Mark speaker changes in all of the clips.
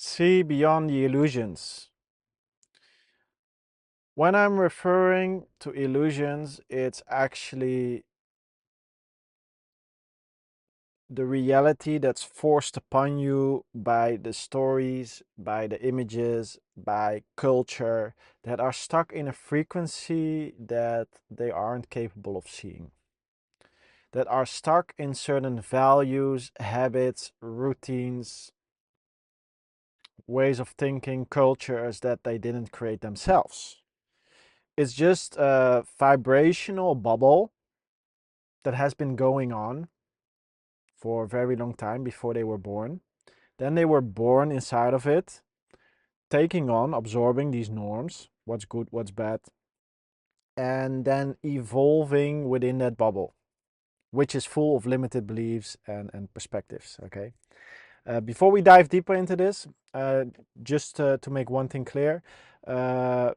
Speaker 1: See beyond the illusions. When I'm referring to illusions, it's actually the reality that's forced upon you by the stories, by the images, by culture that are stuck in a frequency that they aren't capable of seeing. That are stuck in certain values, habits, routines, ways of thinking, cultures that they didn't create themselves. It's just a vibrational bubble that has been going on for a very long time before they were born. Then they were born inside of it, taking on, absorbing these norms, what's good, what's bad, and then evolving within that bubble, which is full of limited beliefs and perspectives. Okay. Before we dive deeper into this, just to make one thing clear, uh,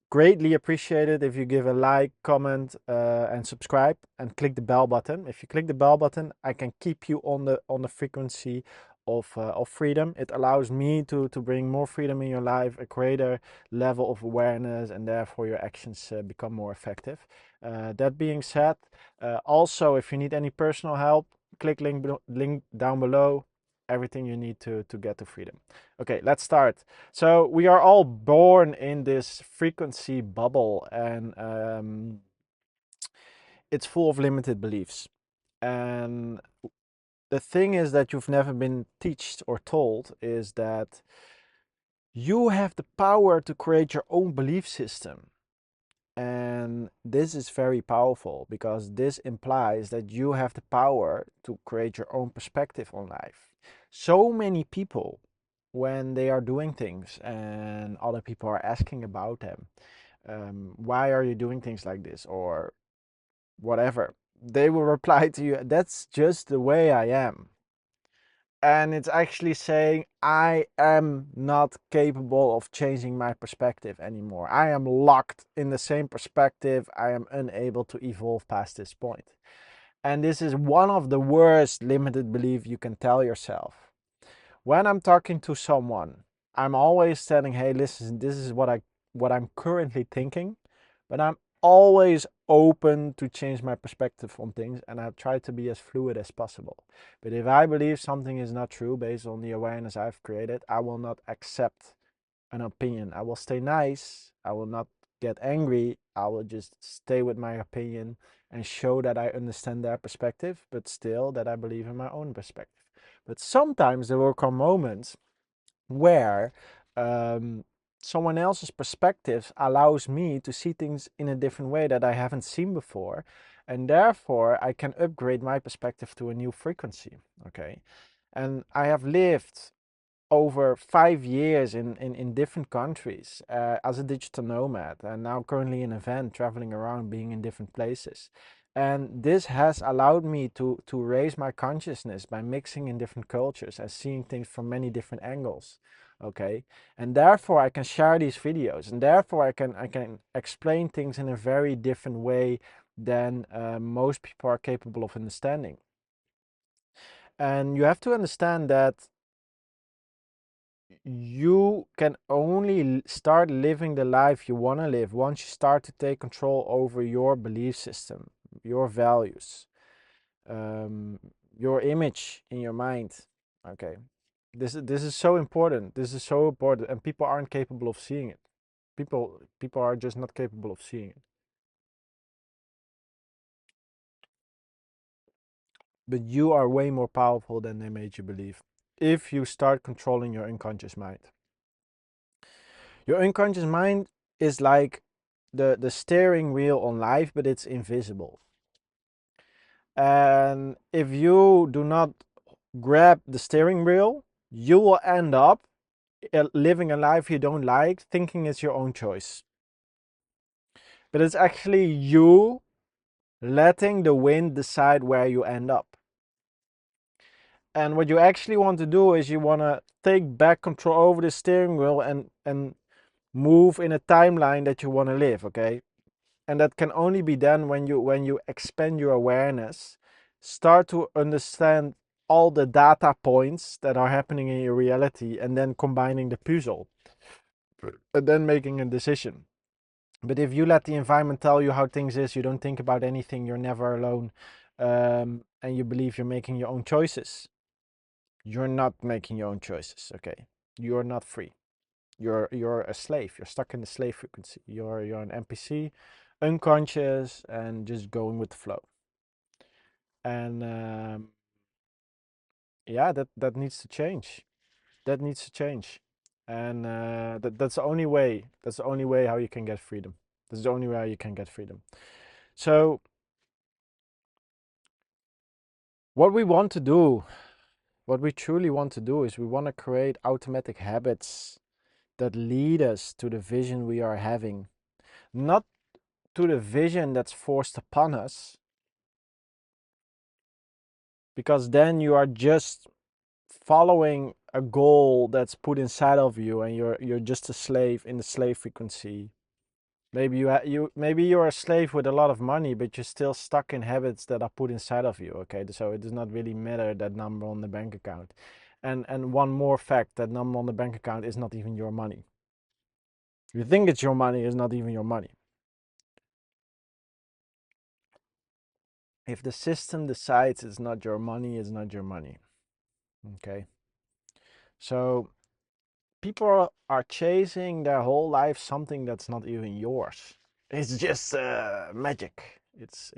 Speaker 1: greatly appreciate it if you give a like, comment, and subscribe, and click the bell button. If you click the bell button, I can keep you on the frequency of freedom. It allows me to bring more freedom in your life, a greater level of awareness, and therefore your actions become more effective. That being said, also if you need any personal help, click link down below. Everything you need to get to freedom. Okay, let's start. So we are all born in this frequency bubble, and it's full of limited beliefs. And the thing is that you've never been taught or told is that you have the power to create your own belief system. And this is very powerful because this implies that you have the power to create your own perspective on life. So many people, when they are doing things and other people are asking about them, why are you doing things like this or whatever, they will reply to you, that's just the way I am. And it's actually saying, I am not capable of changing my perspective anymore. I am locked in the same perspective. I am unable to evolve past this point. And this is one of the worst limited beliefs you can tell yourself. When I'm talking to someone, I'm always telling, hey, listen, this is what I'm currently thinking, but I'm always open to change my perspective on things, and I try to be as fluid as possible. But if I believe something is not true based on the awareness I've created, I will not accept an opinion. I will stay nice. I will not get angry. I will just stay with my opinion and show that I understand their perspective, but still that I believe in my own perspective. But sometimes there will come moments where um, someone else's perspective allows me to see things in a different way that I haven't seen before. And therefore, I can upgrade my perspective to a new frequency. Okay. And I have lived over 5 years in different countries as a digital nomad, and now currently an event traveling around being in different places. And this has allowed me to raise my consciousness by mixing in different cultures and seeing things from many different angles. Okay. And therefore I can share these videos, and therefore I can explain things in a very different way than most people are capable of understanding. And you have to understand that you can only start living the life you want to live once you start to take control over your belief system, your values, um, your image in your mind. Okay, this is so important. This is so important, and people aren't capable of seeing it. People are just not capable of seeing it. But you are way more powerful than they made you believe. If you start controlling your unconscious mind. Your unconscious mind is like the steering wheel on life, but it's invisible. And if you do not grab the steering wheel, you will end up living a life you don't like, thinking it's your own choice. But it's actually you letting the wind decide where you end up. And what you actually want to do is you want to take back control over the steering wheel and move in a timeline that you want to live, okay? And that can only be done when you expand your awareness, start to understand all the data points that are happening in your reality and then combining the puzzle and then making a decision. But if you let the environment tell you how things is, you don't think about anything, you're never alone, and you believe you're making your own choices, you're not making your own choices, okay? You're not free. You're a slave. You're stuck in the slave frequency. You're an NPC, unconscious, and just going with the flow. And yeah, that needs to change. That needs to change. And that's the only way. That's the only way how you can get freedom. That's the only way how you can get freedom. So what we want to do, what we truly want to do, is we want to create automatic habits that lead us to the vision we are having, not to the vision that's forced upon us, because then you are just following a goal that's put inside of you, and you're just a slave in the slave frequency. Maybe maybe you're a slave with a lot of money, but you're still stuck in habits that are put inside of you. Okay, so it does not really matter that number on the bank account. And one more fact: that number on the bank account is not even your money. You think it's your money, it's not even your money. If the system decides it's not your money, it's not your money. Okay, so people are chasing their whole life something that's not even yours. It's just magic. It's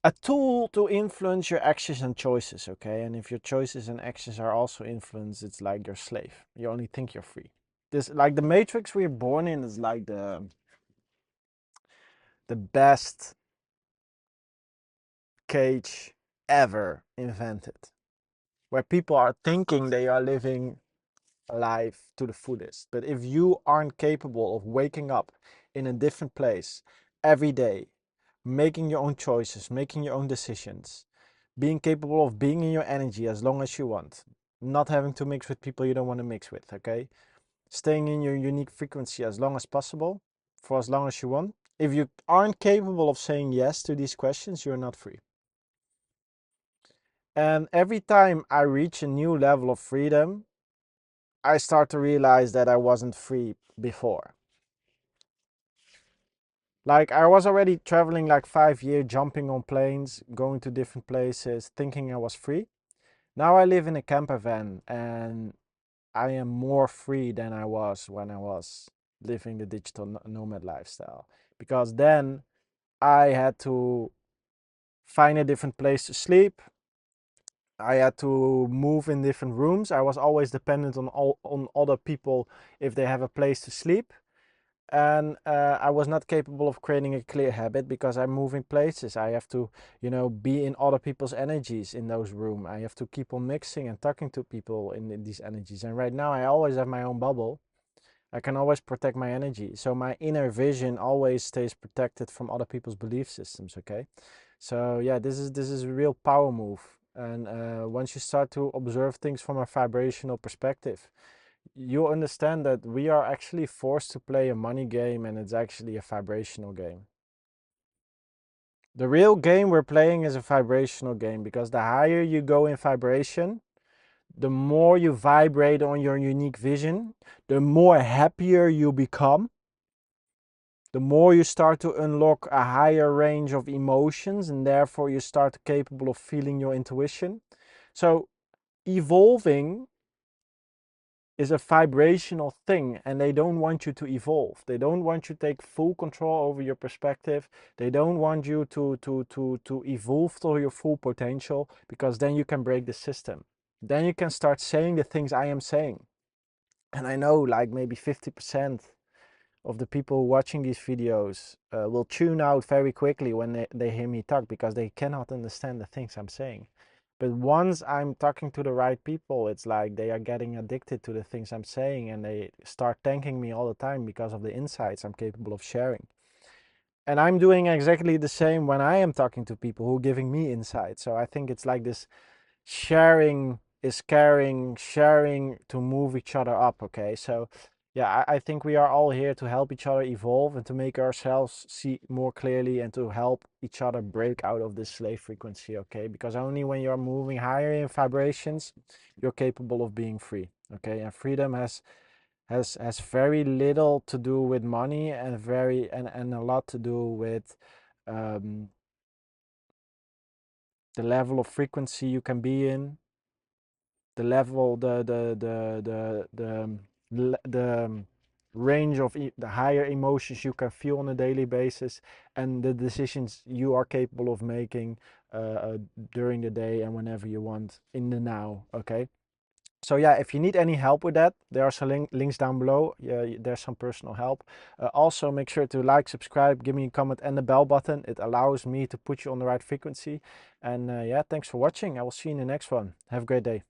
Speaker 1: a tool to influence your actions and choices, okay? And if your choices and actions are also influenced, it's like you're a slave. You only think you're free. This, like the matrix we're born in, is like the best cage ever invented, where people are thinking they are living life to the fullest. But if you aren't capable of waking up in a different place every day, making your own choices, making your own decisions, being capable of being in your energy as long as you want, not having to mix with people you don't want to mix with, okay? Staying in your unique frequency as long as possible, for as long as you want. If you aren't capable of saying yes to these questions, you're not free. And every time I reach a new level of freedom, I start to realize that I wasn't free before. Like I was already traveling like 5 years, jumping on planes, going to different places, thinking I was free. Now I live in a camper van and I am more free than I was when I was living the digital nomad lifestyle. Because then I had to find a different place to sleep. I had to move in different rooms. I was always dependent on other people if they have a place to sleep. And I was not capable of creating a clear habit because I'm moving places. I have to, be in other people's energies in those rooms. I have to keep on mixing and talking to people in these energies. And right now, I always have my own bubble. I can always protect my energy. So my inner vision always stays protected from other people's belief systems. Okay, so yeah, this is a real power move. And once you start to observe things from a vibrational perspective, you understand that we are actually forced to play a money game, and it's actually a vibrational game. The real game we're playing is a vibrational game, because the higher you go in vibration, the more you vibrate on your unique vision, the more happier you become, the more you start to unlock a higher range of emotions, and therefore you start capable of feeling your intuition. So evolving is a vibrational thing, and they don't want you to evolve. They don't want you to take full control over your perspective. They don't want you to evolve to your full potential, because then you can break the system. Then you can start saying the things I am saying. And I know like maybe 50% of the people watching these videos will tune out very quickly when they hear me talk, because they cannot understand the things I'm saying. But once I'm talking to the right people, it's like they are getting addicted to the things I'm saying, and they start thanking me all the time because of the insights I'm capable of sharing. And I'm doing exactly the same when I am talking to people who are giving me insights. So I think it's like this sharing is caring, sharing to move each other up. Okay, so yeah, I think we are all here to help each other evolve and to make ourselves see more clearly and to help each other break out of this slave frequency, okay? Because only when you're moving higher in vibrations, you're capable of being free, okay? And freedom has very little to do with money and and a lot to do with um, the level of frequency you can be in, the level, the range of the higher emotions you can feel on a daily basis, and the decisions you are capable of making during the day and whenever you want in the now. Okay. So yeah, if you need any help with that, there are some links down below. Yeah, there's some personal help. Also, make sure to like, subscribe, give me a comment and the bell button. It allows me to put you on the right frequency. And yeah, thanks for watching. I will see you in the next one. Have a great day.